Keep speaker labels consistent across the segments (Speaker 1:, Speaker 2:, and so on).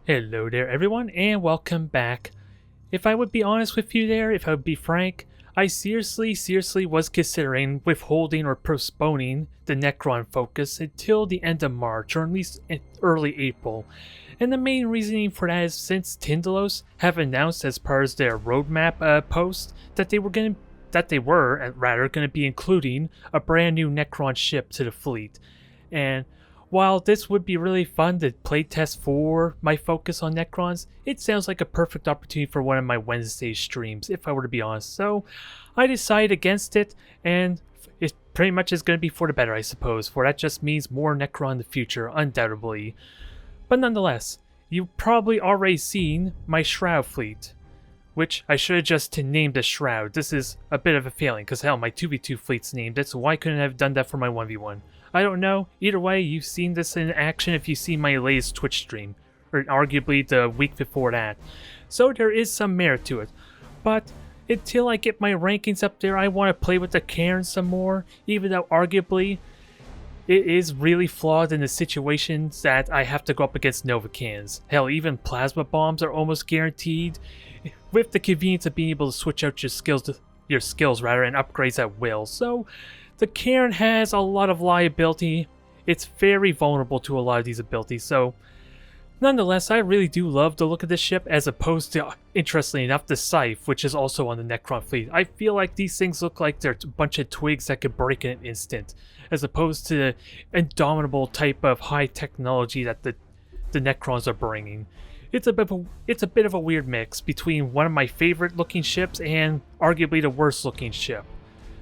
Speaker 1: Hello there everyone and welcome back. If I would be honest with you there, if I would be frank, I seriously was considering withholding or postponing the Necron focus until the end of March or at least in early April. And the main reasoning for that is since Tindalos have announced as part of their roadmap post that they were going to be including a brand new Necron ship to the fleet. And while this would be really fun to playtest for my focus on Necrons, it sounds like a perfect opportunity for one of my Wednesday streams, if I were to be honest. So I decided against it, and it pretty much is going to be for the better, I suppose, for that just means more Necron in the future, undoubtedly. But nonetheless, you've probably already seen my Shroud fleet, which I should have just named the Shroud. This is a bit of a failing, because hell, my 2v2 fleet's named it, so why couldn't I have done that for my 1v1? I don't know. Either way, you've seen this in action if you've seen my latest Twitch stream, or arguably the week before that. So there is some merit to it. But until I get my rankings up there, I want to play with the Cairn some more, even though arguably it is really flawed in the situations that I have to go up against Novacans. Hell, even plasma bombs are almost guaranteed, with the convenience of being able to switch out your skills and upgrades at will. So the Cairn has a lot of liability. It's very vulnerable to a lot of these abilities, so nonetheless, I really do love the look of this ship as opposed to, interestingly enough, the Scythe, which is also on the Necron fleet. I feel like these things look like they're a bunch of twigs that could break in an instant, as opposed to the indomitable type of high technology that the Necrons are bringing. It's a bit of a weird mix between one of my favorite looking ships and arguably the worst looking ship.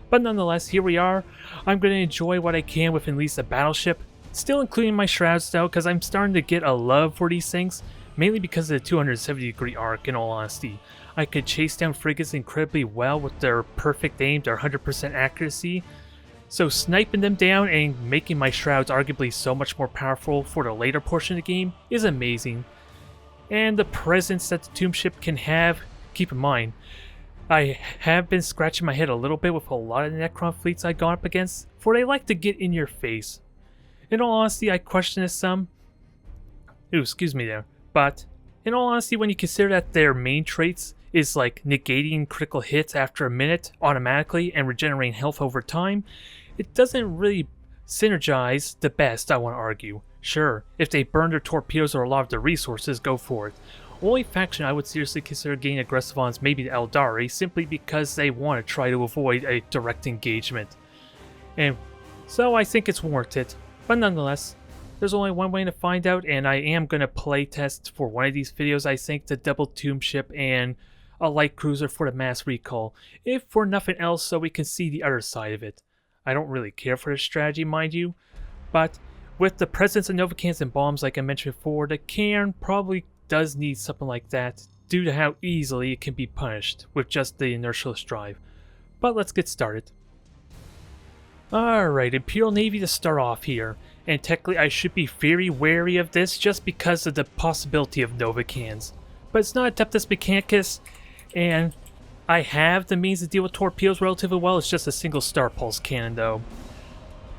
Speaker 1: But nonetheless, here we are. I'm going to enjoy what I can with at least a battleship. Still including my Shrouds though, because I'm starting to get a love for these things. Mainly because of the 270-degree arc, in all honesty. I could chase down frigates incredibly well with their perfect aim, their 100% accuracy. So sniping them down and making my Shrouds arguably so much more powerful for the later portion of the game is amazing. And the presence that the Tomb Ship can have, keep in mind, I have been scratching my head a little bit with a lot of the Necron fleets I've gone up against, for they like to get in your face. In all honesty, I question this some. Ooh, excuse me there. But, in all honesty, when you consider that their main traits is like negating critical hits after a minute automatically and regenerating health over time, it doesn't really synergize the best, I want to argue. Sure, if they burn their torpedoes or a lot of their resources, go for it. Only faction I would seriously consider getting aggressive on is maybe the Eldari, simply because they want to try to avoid a direct engagement. And so I think it's warranted. But nonetheless, there's only one way to find out, and I am going to playtest for one of these videos, I think, the double Tomb Ship and a light cruiser for the mass recall, if for nothing else so we can see the other side of it. I don't really care for the strategy, mind you, but with the presence of Novacans and bombs like I mentioned before, the Cairn probably does need something like that due to how easily it can be punished with just the inertialist drive. But let's get started. Alright, Imperial Navy to start off here, and technically I should be very wary of this just because of the possibility of Novacans. But it's not Adeptus Mechanicus, and I have the means to deal with torpedoes relatively well. It's just a single Star Pulse cannon though.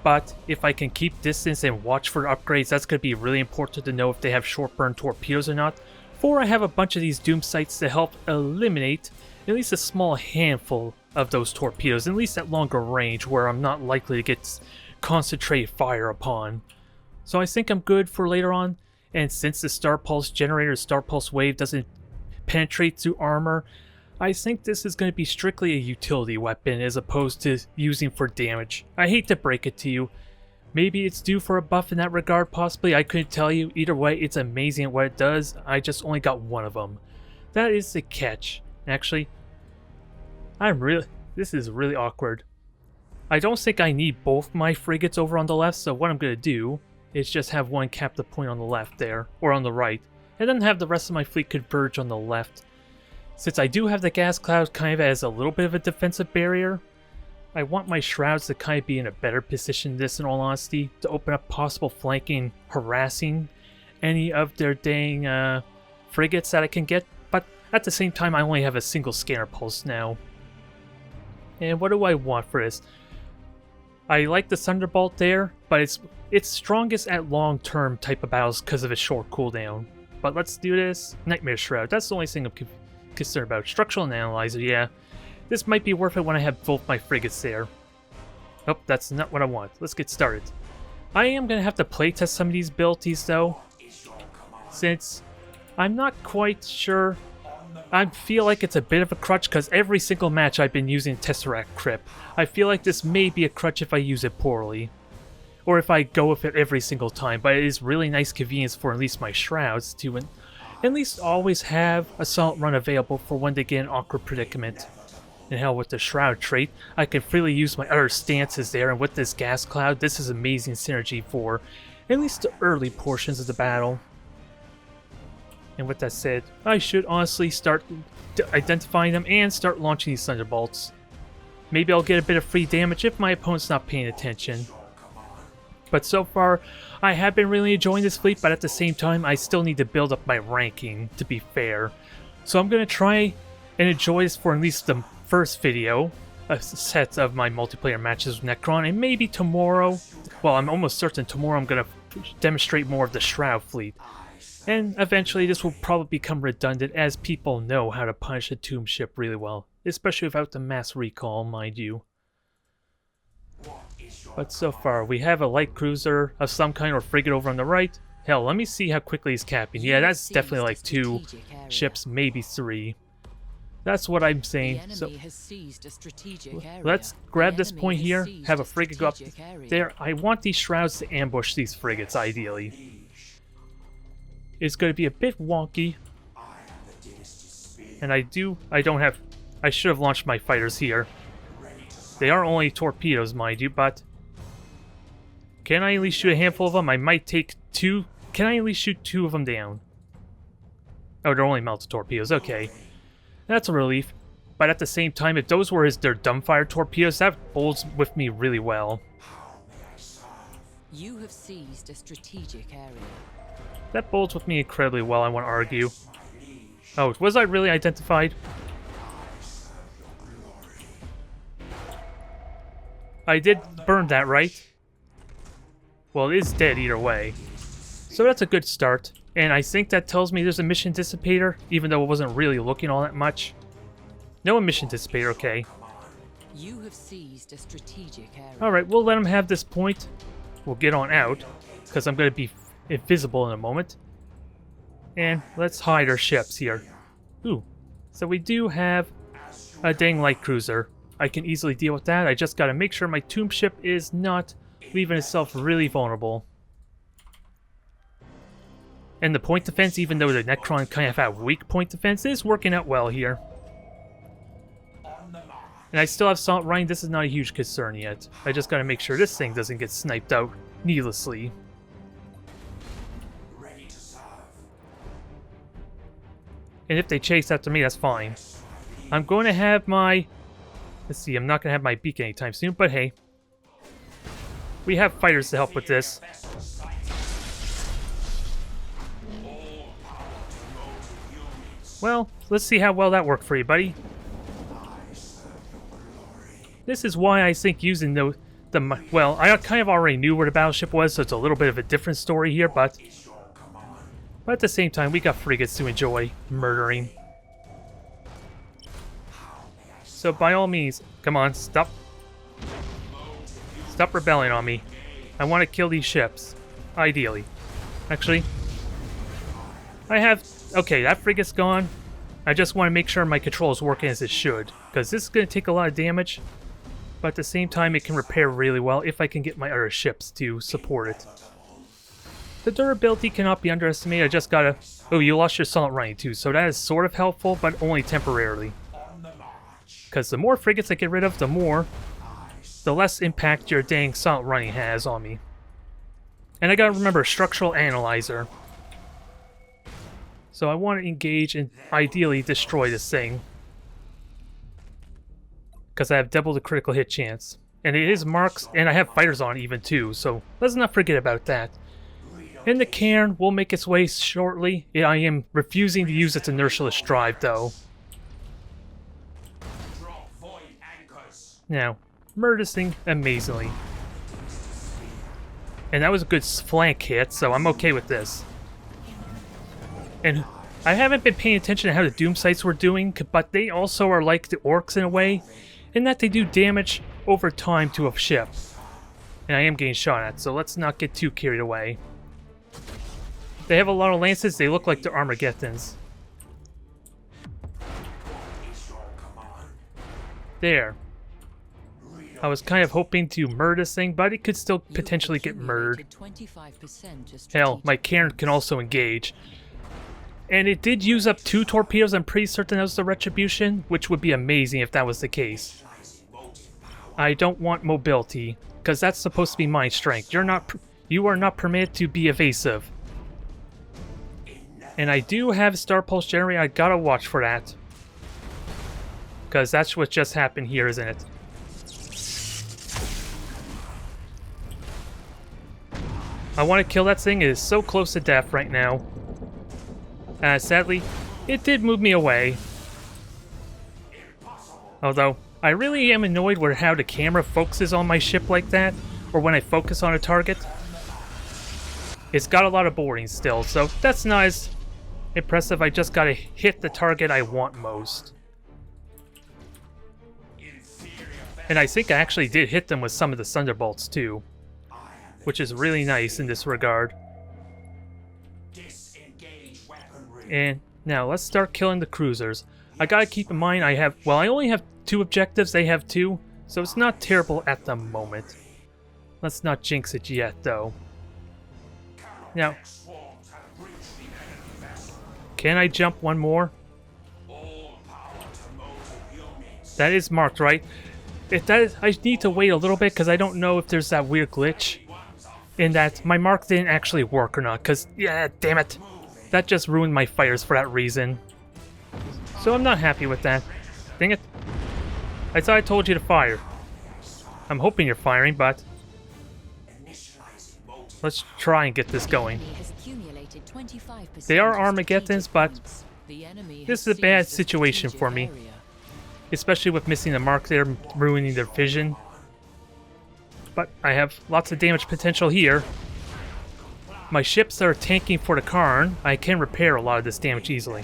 Speaker 1: But if I can keep distance and watch for upgrades, that's going to be really important to know if they have short burn torpedoes or not. For I have a bunch of these Doom sights to help eliminate at least a small handful of those torpedoes, at least at longer range where I'm not likely to get concentrated fire upon. So I think I'm good for later on, and since the Star Pulse generator, Star Pulse wave doesn't penetrate through armor, I think this is going to be strictly a utility weapon as opposed to using for damage. I hate to break it to you. Maybe it's due for a buff in that regard, possibly. I couldn't tell you. Either way, it's amazing at what it does. I just only got one of them. That is the catch. Actually, this is really awkward. I don't think I need both my frigates over on the left, so what I'm going to do is just have one captive point on the left there, or on the right, and then have the rest of my fleet converge on the left. Since I do have the gas cloud kind of as a little bit of a defensive barrier, I want my Shrouds to kind of be in a better position this, in all honesty, to open up possible flanking, harassing any of their dang frigates that I can get, but at the same time I only have a single scanner pulse now. And what do I want for this? I like the Thunderbolt there, but it's strongest at long-term type of battles because of its short cooldown. But let's do this. Nightmare Shroud. That's the only thing I'm concerned about. Structural Analyzer, yeah. This might be worth it when I have both my frigates there. Oh, that's not what I want. Let's get started. I am going to have to playtest some of these abilities, though. Since I'm not quite sure. I feel like it's a bit of a crutch because every single match I've been using Tesseract Crypt. I feel like this may be a crutch if I use it poorly. Or if I go with it every single time, but it is really nice convenience for at least my shrouds to at least always have a Assault Run available for when they get in an awkward predicament. And hell, with the Shroud trait, I can freely use my other stances there, and with this gas cloud, this is amazing synergy for at least the early portions of the battle. And with that said, I should honestly start identifying them and start launching these Thunderbolts. Maybe I'll get a bit of free damage if my opponent's not paying attention. But so far, I have been really enjoying this fleet, but at the same time, I still need to build up my ranking, to be fair. So I'm going to try and enjoy this for at least the first video, a set of my multiplayer matches with Necron, and maybe tomorrow, well, I'm almost certain tomorrow I'm going to demonstrate more of the Shroud fleet. And eventually this will probably become redundant as people know how to punish a tomb ship really well, especially without the mass recall, mind you. But so far, we have a light cruiser of some kind or frigate over on the right. Hell, let me see how quickly he's capping. Yeah, that's definitely like 2 ships, maybe 3. That's what I'm saying. So let's grab this point here, have a frigate go up there. I want these shrouds to ambush these frigates, ideally. It's going to be a bit wonky. And I should have launched my fighters here. They are only torpedoes, mind you, but can I at least shoot a handful of them? I might take 2. Can I at least shoot 2 of them down? Oh, they're only melted torpedoes. Okay. That's a relief. But at the same time, if those were their dumbfire torpedoes, that bowls with me really well.
Speaker 2: You have seized a strategic area.
Speaker 1: That bowls with me incredibly well, I want to argue. Oh, was I really identified? I did burn that, right? Well, it is dead either way. So that's a good start. And I think that tells me there's a mission dissipator, even though it wasn't really looking all that much. No emission dissipator, okay.
Speaker 2: You have seized a strategic area.
Speaker 1: Alright, we'll let him have this point. We'll get on out, because I'm going to be invisible in a moment. And let's hide our ships here. Ooh, so we do have a dang light cruiser. I can easily deal with that. I just got to make sure my tomb ship is not leaving itself really vulnerable. And the point defense, even though the Necron kind of have weak point defense, is working out well here. And I still have Salt Rhine. This is not a huge concern yet. I just got to make sure this thing doesn't get sniped out needlessly. And if they chase after me, that's fine. I'm going to have my... Let's see, I'm not going to have my beacon anytime soon, but hey. We have fighters to help with this. Well, let's see how well that worked for you, buddy. This is why I think using well, I kind of already knew where the battleship was, so it's a little bit of a different story here, but at the same time, we got frigates to enjoy murdering. So by all means, come on, stop rebelling on me. I want to kill these ships, ideally. Actually, okay, that frigate's gone. I just want to make sure my control is working as it should, because this is going to take a lot of damage, but at the same time it can repair really well if I can get my other ships to support it. The durability cannot be underestimated. I just gotta... Oh, you lost your Salt Rhine too, so that is sort of helpful, but only temporarily. Because the more frigates I get rid of, the less impact your dang Salt Rhine has on me. And I gotta remember Structural Analyzer. So I want to engage and ideally destroy this thing. Because I have double the critical hit chance. And it is marks, and I have fighters on even too, so let's not forget about that. And the cairn will make its way shortly. I am refusing to use its inertialess drive though. Now, murder this thing amazingly. And that was a good flank hit, so I'm okay with this. And I haven't been paying attention to how the Doom sites were doing, but they also are like the orcs in a way, in that they do damage over time to a ship. And I am getting shot at, so let's not get too carried away. They have a lot of lances, they look like the Armageddons. There. I was kind of hoping to murder this thing, but it could still potentially get murdered. Hell, my Cairn can also engage. And it did use up 2 torpedoes. I'm pretty certain that was the Retribution, which would be amazing if that was the case. I don't want mobility, because that's supposed to be my strength. You are not permitted to be evasive. And I do have Star Pulse Generator. I gotta watch for that. Because that's what just happened here, isn't it? I want to kill that thing. It is so close to death right now. Sadly, it did move me away. Although, I really am annoyed with how the camera focuses on my ship like that, or when I focus on a target. It's got a lot of boring still, so that's not as impressive. I just gotta hit the target I want most. And I think I actually did hit them with some of the Thunderbolts too, which is really nice in this regard. And now let's start killing the cruisers. I gotta keep in mind I only have 2 objectives, they have 2, so it's not terrible at the moment. Let's not jinx it yet though. Now, can I jump one more? That is marked, right? I need to wait a little bit because I don't know if there's that weird glitch in that my mark didn't actually work or not, because, yeah, damn it. That just ruined my fires for that reason. So I'm not happy with that. Dang it. I thought I told you to fire. I'm hoping you're firing, but let's try and get this going. They are Armageddons, but this is a bad situation for me. Especially with missing the mark there, ruining their vision. But I have lots of damage potential here. My ships are tanking for the Karn. I can repair a lot of this damage easily.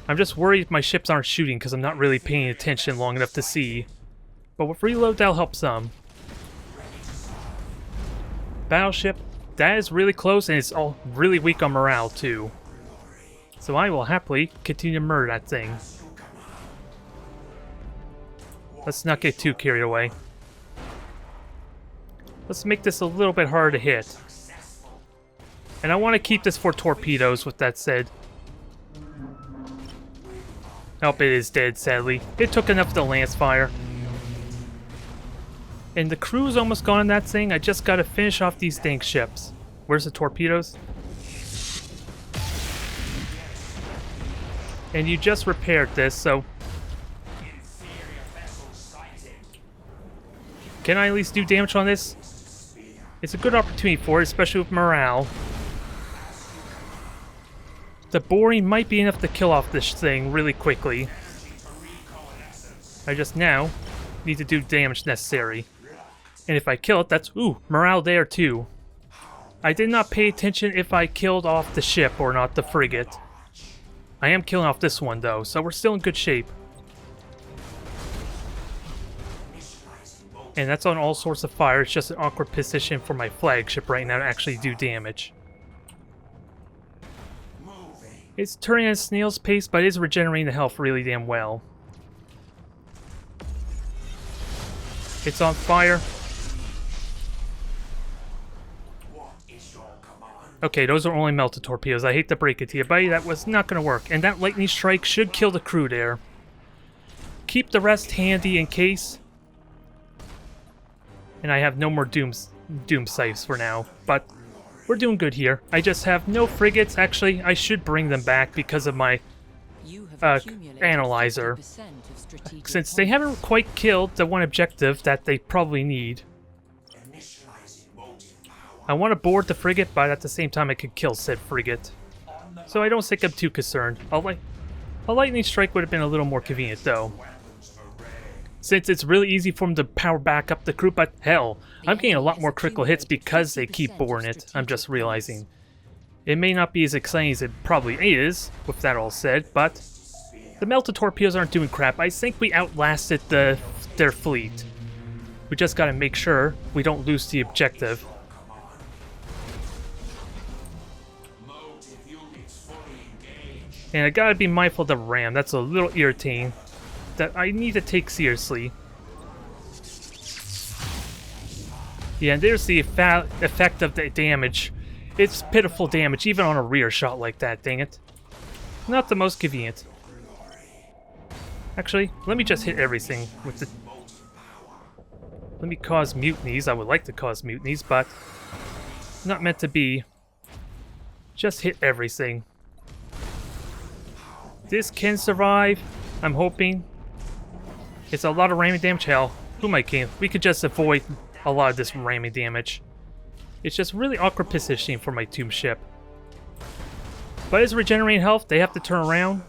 Speaker 1: I'm just worried my ships aren't shooting because I'm not really paying attention long enough to see. But with reload, that'll help some. Battleship, that is really close and it's all really weak on morale too. So I will happily continue to murder that thing. Let's not get too carried away. Let's make this a little bit harder to hit. And I want to keep this for torpedoes, with that said. Nope, it is dead, sadly. It took enough of the lance fire. And the crew's almost gone on that thing. I just gotta finish off these dang ships. Where's the torpedoes? And you just repaired this, so... Can I at least do damage on this? It's a good opportunity for it, especially with morale. The boring might be enough to kill off this thing really quickly. I just now need to do damage necessary. And if I kill it, that's... Ooh, morale there too. I did not pay attention if I killed off the ship or not, the frigate. I am killing off this one though, so we're still in good shape. And that's on all sorts of fire. It's just an awkward position for my flagship right now to actually do damage. It's turning at a snail's pace, but it is regenerating the health really damn well. It's on fire. Okay, those are only melted torpedoes. I hate to break it to you, buddy. That was not going to work. And that lightning strike should kill the crew there. Keep the rest handy in case. And I have no more doom scythes for now, but we're doing good here. I just have no frigates. Actually, I should bring them back because of my analyzer. Since they haven't quite killed the one objective that they probably need. I want to board the frigate, but at the same time I could kill said frigate. So I don't think I'm too concerned. A lightning strike would have been a little more convenient though. Since it's really easy for them to power back up the crew, but hell, I'm getting a lot more critical hits because they keep boring it, I'm just realizing. It may not be as exciting as it probably is, with that all said, but the melted torpedoes aren't doing crap. I think we outlasted their fleet. We just gotta make sure we don't lose the objective. And I gotta be mindful of the ram. That's a little irritating. That I need to take seriously. Yeah, and there's the effect of the damage. It's pitiful damage, even on a rear shot like that, dang it. Not the most convenient. Actually, let me just hit everything with the... Let me cause mutinies. I would like to cause mutinies, but... not meant to be. Just hit everything. This can survive, I'm hoping. It's a lot of ramming damage. Hell, who am I kidding? We could just avoid a lot of this ramming damage. It's just really awkward positioning for my tomb ship. But it's regenerating health. They have to turn around.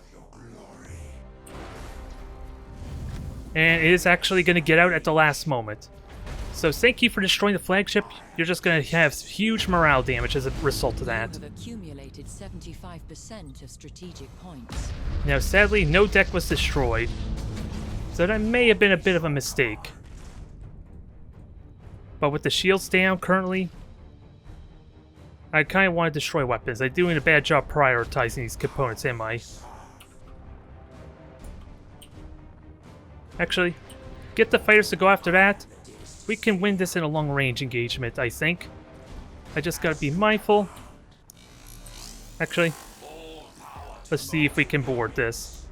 Speaker 1: And it is actually going to get out at the last moment. So thank you for destroying the flagship. You're just going to have huge morale damage as a result of that.
Speaker 2: You have accumulated 75% of strategic points.
Speaker 1: Now sadly, no deck was destroyed. So that may have been a bit of a mistake. But with the shields down currently, I kind of want to destroy weapons. I'm doing a bad job prioritizing these components, am I? Actually, get the fighters to go after that. We can win this in a long-range engagement, I think. I just gotta be mindful. Actually, let's see if we can board this.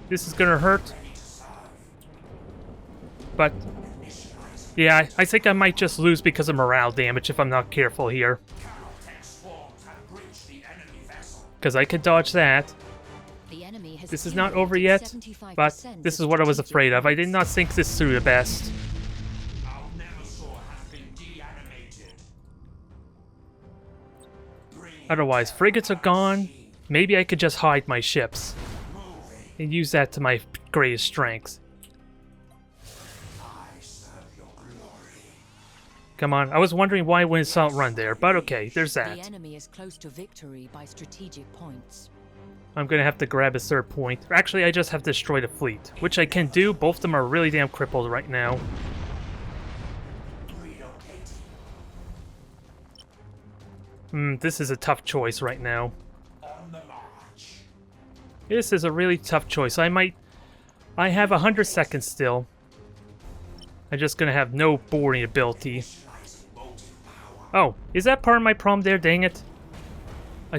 Speaker 1: This is gonna hurt. But... yeah, I think I might just lose because of morale damage if I'm not careful here. Because I could dodge that. This is not over yet, but this is what I was afraid of. I did not think this through the best. Otherwise, frigates are gone. Maybe I could just hide my ships and use that to my greatest strength. Come on, I was wondering why I wouldn't Assault Run there, but okay, there's that.
Speaker 2: The enemy is close to victory by strategic points.
Speaker 1: I'm gonna have to grab a third point. Actually, I just have to destroy the fleet, which I can do. Both of them are really damn crippled right now. This is a tough choice right now. This is a really tough choice. I have 100 seconds still. I'm just gonna have no boarding ability. Oh, is that part of my problem there? Dang it.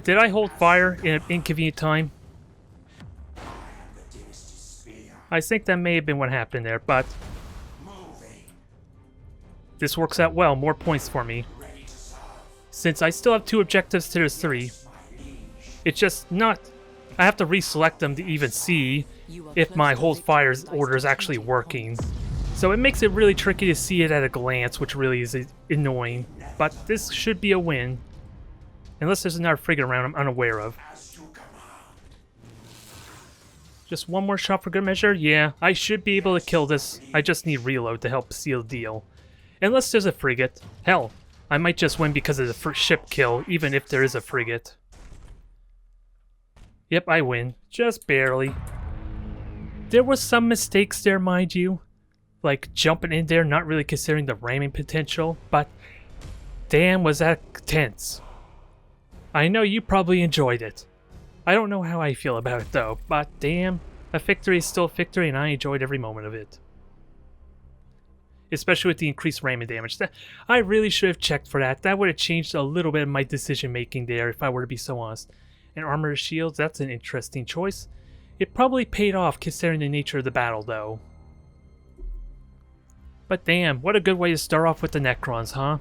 Speaker 1: Did I hold fire in an inconvenient time? I think that may have been what happened there, but... this works out well. More points for me. Since I still have 2 objectives to the 3. It's just not... I have to reselect them to even see if my hold fire order is actually working. So it makes it really tricky to see it at a glance, which really is annoying. But this should be a win. Unless there's another frigate around I'm unaware of. Just one more shot for good measure? Yeah, I should be able to kill this. I just need reload to help seal the deal. Unless there's a frigate. Hell, I might just win because of the ship kill, even if there is a frigate. Yep, I win. Just barely. There was some mistakes there, mind you. Like jumping in there, not really considering the ramming potential, but damn was that tense. I know you probably enjoyed it. I don't know how I feel about it though, but damn, a victory is still a victory and I enjoyed every moment of it. Especially with the increased ramming damage. I really should have checked for that. That would have changed a little bit of my decision making there if I were to be so honest. And armored shields, that's an interesting choice. It probably paid off considering the nature of the battle though. But damn, what a good way to start off with the Necrons, huh?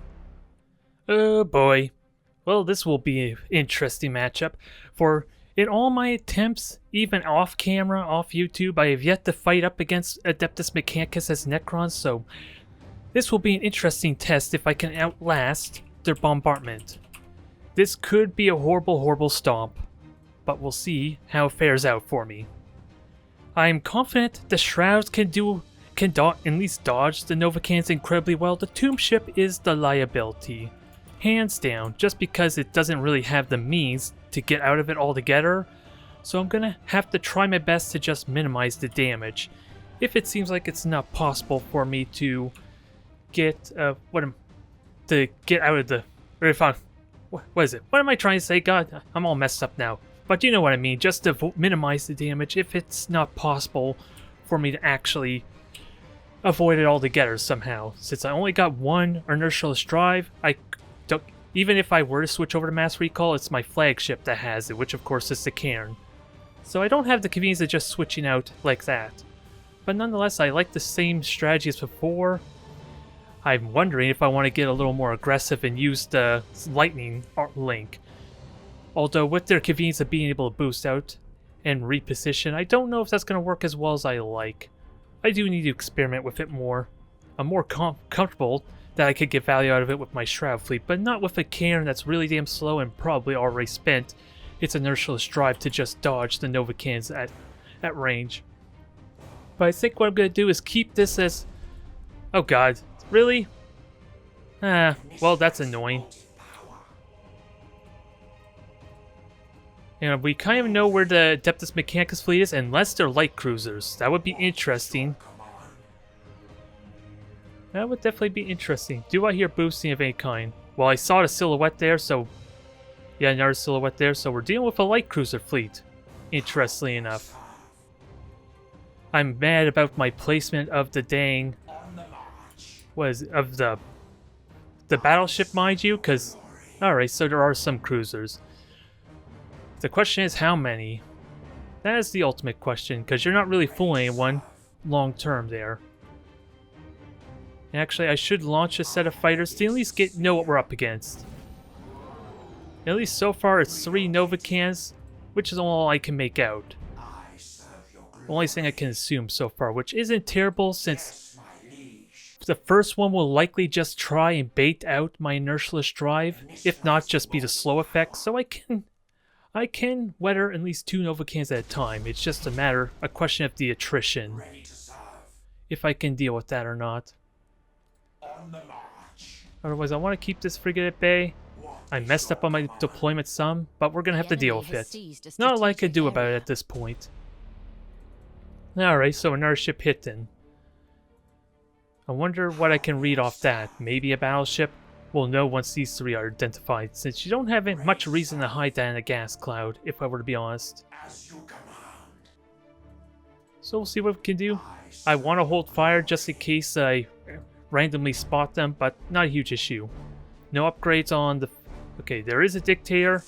Speaker 1: Oh boy. Well, this will be an interesting matchup, for in all my attempts, even off camera, off YouTube, I have yet to fight up against Adeptus Mechanicus as Necrons, so this will be an interesting test if I can outlast their bombardment. This could be a horrible, horrible stomp, but we'll see how it fares out for me. I am confident the Shrouds can at least dodge the Nova cannons incredibly well. The Tomb Ship is the liability. hands down, just because it doesn't really have the means to get out of it altogether. So I'm gonna have to try my best to just minimize the damage. If it seems like it's not possible for me to get get out of the, or if I'm, what is it? What am I trying to say? God, I'm all messed up now. But you know what I mean. Just to minimize the damage, if it's not possible for me to actually avoid it altogether somehow. Since I only got one inertialist drive, I don't. Even if I were to switch over to mass recall, it's my flagship that has it, which of course is the cairn. So I don't have the convenience of just switching out like that. But nonetheless, I like the same strategy as before. I'm wondering if I want to get a little more aggressive and use the lightning link. Although with their convenience of being able to boost out and reposition, I don't know if that's going to work as well as I like. I do need to experiment with it more. I'm more comfortable that I could get value out of it with my Shroud fleet, but not with a cairn that's really damn slow and probably already spent its inertialist drive to just dodge the Nova cannons at range. But I think what I'm going to do is keep this as... Oh god, really? Well that's annoying. And we kind of know where the Adeptus Mechanicus fleet is, unless they're light cruisers. That would be interesting. That would definitely be interesting. Do I hear boosting of any kind? Well, I saw the silhouette there, so... Yeah, another silhouette there, so we're dealing with a light cruiser fleet. Interestingly enough. I'm mad about my placement of the dang... of the battleship, mind you, because... Alright, so there are some cruisers. The question is how many? That is the ultimate question, because you're not really fooling anyone long term there. Actually, I should launch a set of fighters to at least know what we're up against. At least so far it's 3 Nova cans, which is all I can make out. The only thing I can assume so far, which isn't terrible since the first one will likely just try and bait out my inertialist drive, if not just be the slow effect, so I can weather at least 2 Nova cans at a time. It's just a question of the attrition. If I can deal with that or not. Otherwise, I want to keep this frigate at bay. I messed up on my deployment some, but we're going to have to deal with it. Not a lot I could do about it at this point. Alright, so another ship hit then. I wonder what I can read off that. Maybe a battleship? We'll know once these 3 are identified, since you don't have much reason to hide that in a gas cloud, if I were to be honest. So we'll see what we can do. I want to hold fire just in case I randomly spot them, but not a huge issue. No upgrades on the... Okay, there is a dictator.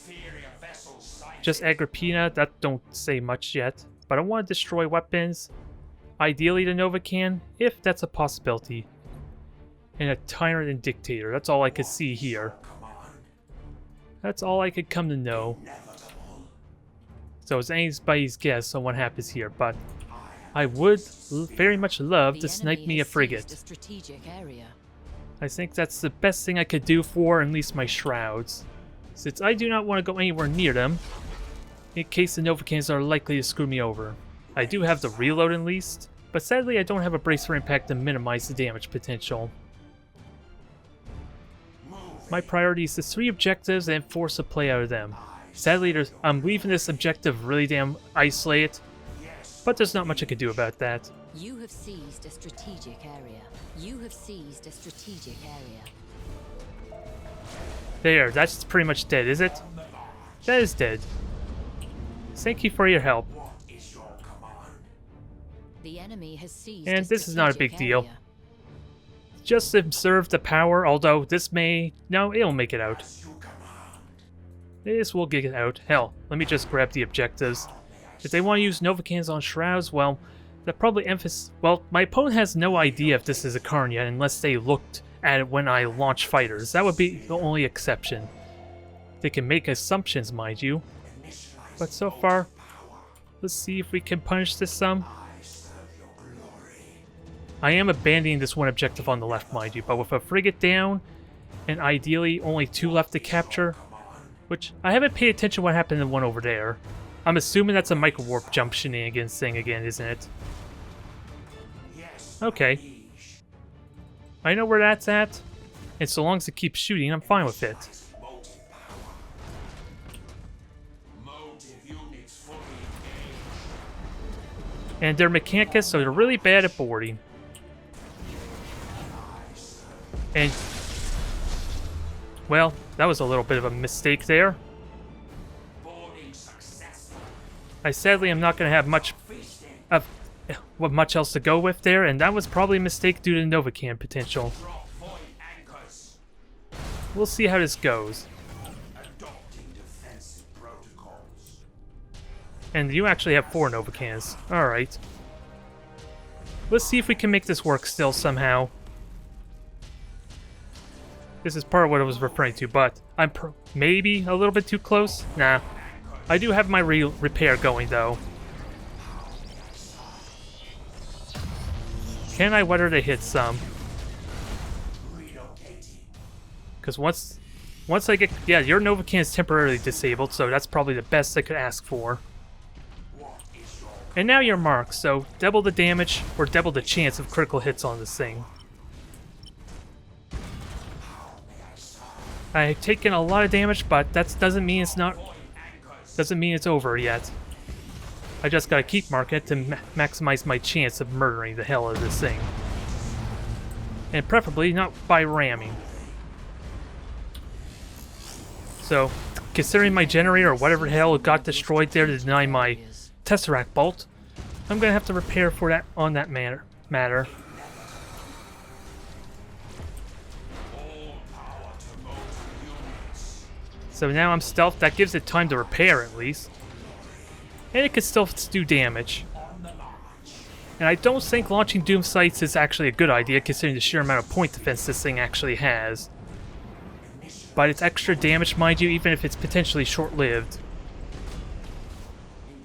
Speaker 1: Just Agrippina, that don't say much yet. But I want to destroy weapons. Ideally the Nova can, if that's a possibility. And a tyrant and dictator, that's all I could see here. That's all I could come to know. So it's anybody's guess on what happens here, but I would very much love to snipe me a frigate. I think that's the best thing I could do for at least my shrouds, since I do not want to go anywhere near them, in case the Nova cannons are likely to screw me over. I do have the reload at least, but sadly I don't have a brace for impact to minimize the damage potential. My priority is the 3 objectives and force a play out of them. Sadly, I'm leaving this objective really damn isolated, but there's not much I can do about that.
Speaker 2: You have seized a strategic area. You have seized a strategic area.
Speaker 1: There, that's pretty much dead, is it? That is dead. Thank you for your help.
Speaker 2: The enemy has seized
Speaker 1: and this is not a big deal.
Speaker 2: area.
Speaker 1: Just observe the power, although this may... No, it'll make it out. This will get it out. Hell, let me just grab the objectives. If they want to use Nova cannons on shrouds, well, that probably emphasis... Well, my opponent has no idea if this is a Karn yet, unless they looked at it when I launch fighters. That would be the only exception. They can make assumptions, mind you. But so far, let's see if we can punish this some. I am abandoning this one objective on the left, mind you, but with a frigate down, and ideally only 2 left to capture, which I haven't paid attention to what happened to the one over there. I'm assuming that's a micro-warp jump shenanigans thing again, isn't it? Okay. I know where that's at, And so long as it keeps shooting, I'm fine with it. And they're Mechanicus, so they're really bad at boarding. And, well, that was a little bit of a mistake there. I sadly am not going to have much of much else to go with there, and that was probably a mistake due to Novacan potential. We'll see how this goes. And you actually have 4 Novacans. Alright. Let's see if we can make this work still somehow. This is part of what I was referring to, but I'm maybe a little bit too close? Nah. I do have my repair going, though. Can I weather the hit some? Because once I get... Yeah, your Novacan is temporarily disabled, so that's probably the best I could ask for. And now you're marked, so double the damage, or double the chance of critical hits on this thing. I've taken a lot of damage, but that doesn't mean it's not... Doesn't mean it's over yet. I just gotta keep marking it to maximize my chance of murdering the hell out of this thing. And preferably not by ramming. So, considering my generator or whatever the hell got destroyed there to deny my Tesseract bolt, I'm gonna have to repair for that on that matter. So now I'm stealthed. That gives it time to repair at least, and it can still do damage. And I don't think launching Doom Sights is actually a good idea considering the sheer amount of point defense this thing actually has. But it's extra damage, mind you, even if it's potentially short-lived.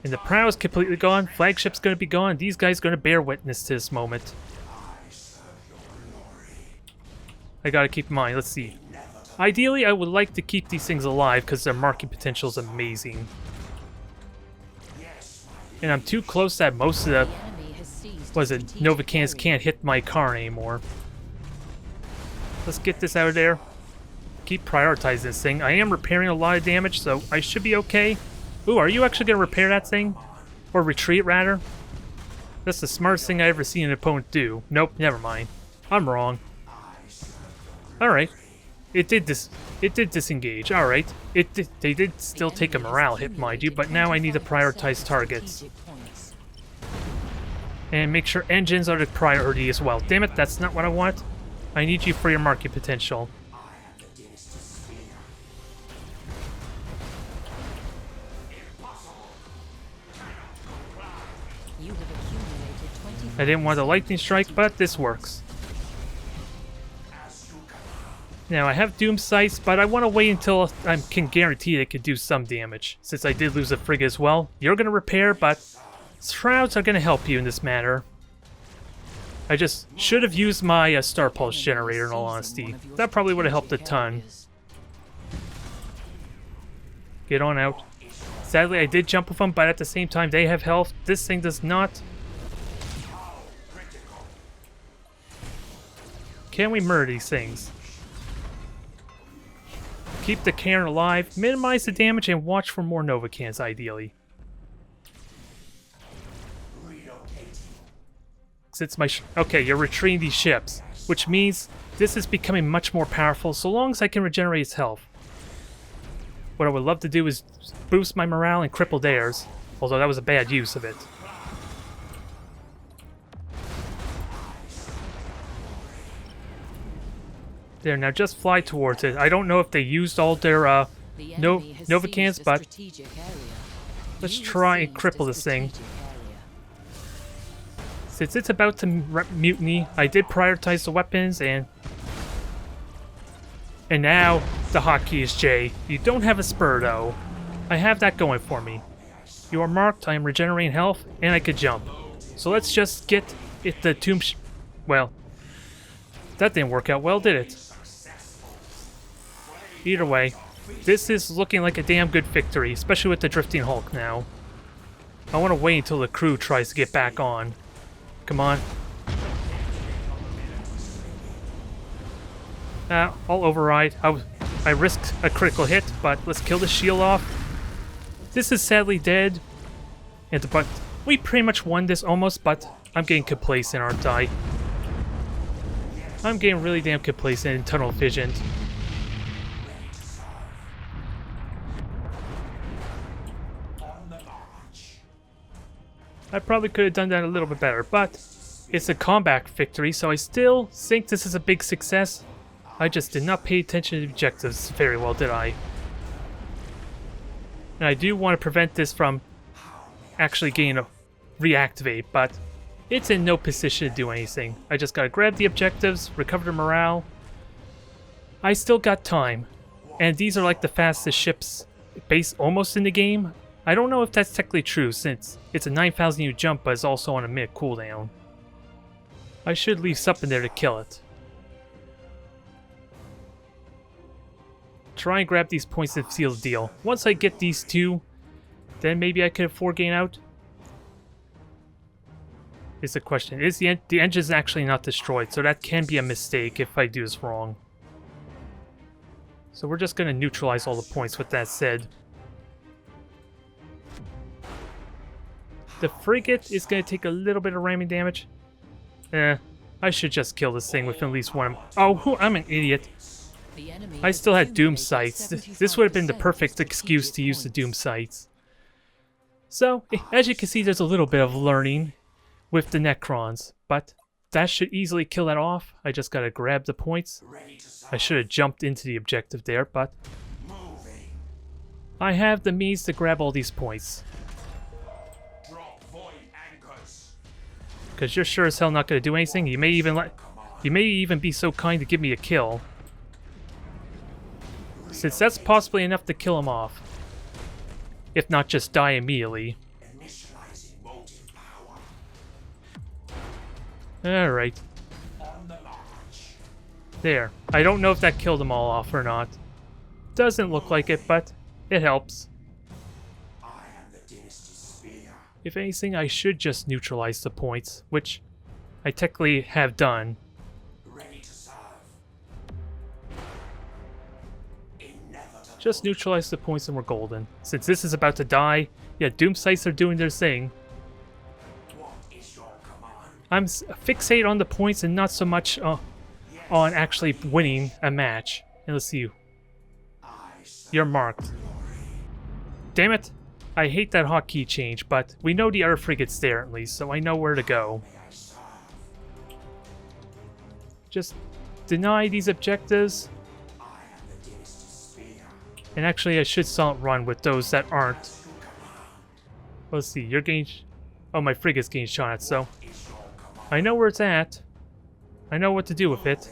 Speaker 1: And the prow is completely gone, flagship's gonna be gone, these guys are gonna bear witness to this moment. I gotta keep in mind, let's see. Ideally, I would like to keep these things alive because their marking potential is amazing. And I'm too close that most of the... Novacans can't hit my car anymore. Let's get this out of there. Keep prioritizing this thing. I am repairing a lot of damage, so I should be okay. Ooh, are you actually going to repair that thing? Or retreat, rather? That's the smartest thing I ever seen an opponent do. Nope, never mind. I'm wrong. Alright. It did disengage. Alright. They did still take a morale hit, mind you, but now I need to prioritize targets. And make sure engines are the priority as well. Damn it, that's not what I want. I need you for your market potential. I didn't want a lightning strike, but this works. Now, I have Doom Sights, but I want to wait until I can guarantee it can do some damage, since I did lose a frigate as well. You're going to repair, but Shrouds are going to help you in this matter. I just should have used my Star Pulse generator, in all honesty. That probably would have helped a ton. Get on out. Sadly, I did jump with them, but at the same time, they have health. This thing does not. Can we murder these things? Keep the Cairn alive, minimize the damage, and watch for more Novacans, ideally. Since my okay, you're retreating these ships, which means this is becoming much more powerful so long as I can regenerate its health. What I would love to do is boost my morale and cripple theirs, although that was a bad use of it. There, now just fly towards it. I don't know if they used all their Novacans, but let's try and cripple this thing. Since it's about to mutiny, I did prioritize the weapons, and now the hotkey is J. You don't have a spur, though. I have that going for me. You are marked, I am regenerating health, and I could jump. So let's just get it the tomb well, that didn't work out well, did it? Either way, this is looking like a damn good victory, especially with the Drifting Hulk now. I want to wait until the crew tries to get back on. Come on. I'll override. I risked a critical hit, but let's kill the shield off. This is sadly dead. But we pretty much won this almost, but I'm getting complacent, aren't I? I'm getting really damn complacent in tunnel vision. I probably could have done that a little bit better, but it's a combat victory, so I still think this is a big success. I just did not pay attention to the objectives very well, did I? And I do want to prevent this from actually getting a reactivate, but it's in no position to do anything. I just gotta grab the objectives, recover the morale. I still got time, and these are like the fastest ships base almost in the game. I don't know if that's technically true, since it's a 9,000 U jump, but it's also on a minute cooldown. I should leave something there to kill it. Try and grab these points and seal the deal. Once I get these two, then maybe I could afford getting out. Is the question. Is the engine's actually not destroyed, so that can be a mistake if I do this wrong. So we're just going to neutralize all the points with that said. The frigate is going to take a little bit of ramming damage. I should just kill this thing with at least one. Oh, I'm an idiot. I still had doom sights. This would have been the perfect excuse to use the doom sights. So, as you can see, there's a little bit of learning with the Necrons, but that should easily kill that off. I just gotta grab the points. I should have jumped into the objective there, but I have the means to grab all these points. Because you're sure as hell not gonna do anything. You may even be so kind to give me a kill, since that's possibly enough to kill him off, if not just die immediately. Alright. There. I don't know if that killed them all off or not. Doesn't look like it, but it helps. If anything, I should just neutralize the points, which I technically have done. Just neutralize the points and we're golden. Since this is about to die, yeah, Doom Sights are doing their thing. I'm fixated on the points and not so much on actually winning a match. And let's see you. You're marked. Damn it! I hate that hotkey change, but we know the other frigate's there at least, so I know where to go. Just deny these objectives. And actually, I should silent run with those that aren't. Let's see, you're getting... Oh, my frigate's getting shot at, so... I know where it's at. I know what to do with it.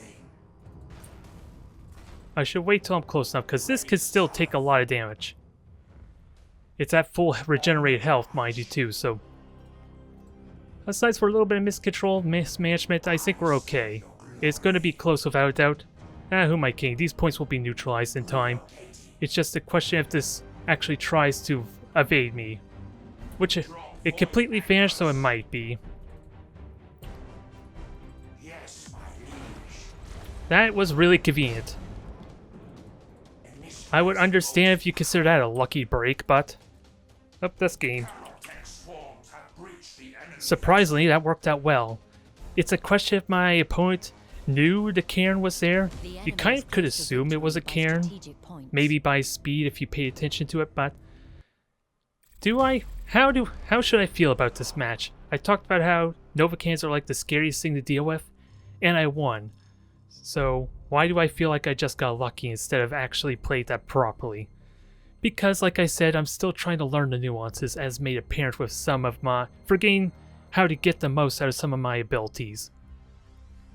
Speaker 1: I should wait till I'm close enough, because this could still take a lot of damage. It's at full regenerated health, mind you, too, so... Aside for a little bit of miscontrol, mismanagement, I think we're okay. It's going to be close without a doubt. Who am I kidding? These points will be neutralized in time. It's just a question if this actually tries to evade me. Which, it completely vanished, so it might be. That was really convenient. I would understand if you consider that a lucky break, but... Oh, that's game. Surprisingly, that worked out well. It's a question if my opponent knew the cairn was there. You kind of could assume it was a cairn. Maybe by speed if you pay attention to it, but... Do I? How should I feel about this match? I talked about how Novacans are like the scariest thing to deal with, and I won. So, why do I feel like I just got lucky instead of actually played that properly? Because, like I said, I'm still trying to learn the nuances as made apparent with some of my... forgetting how to get the most out of some of my abilities.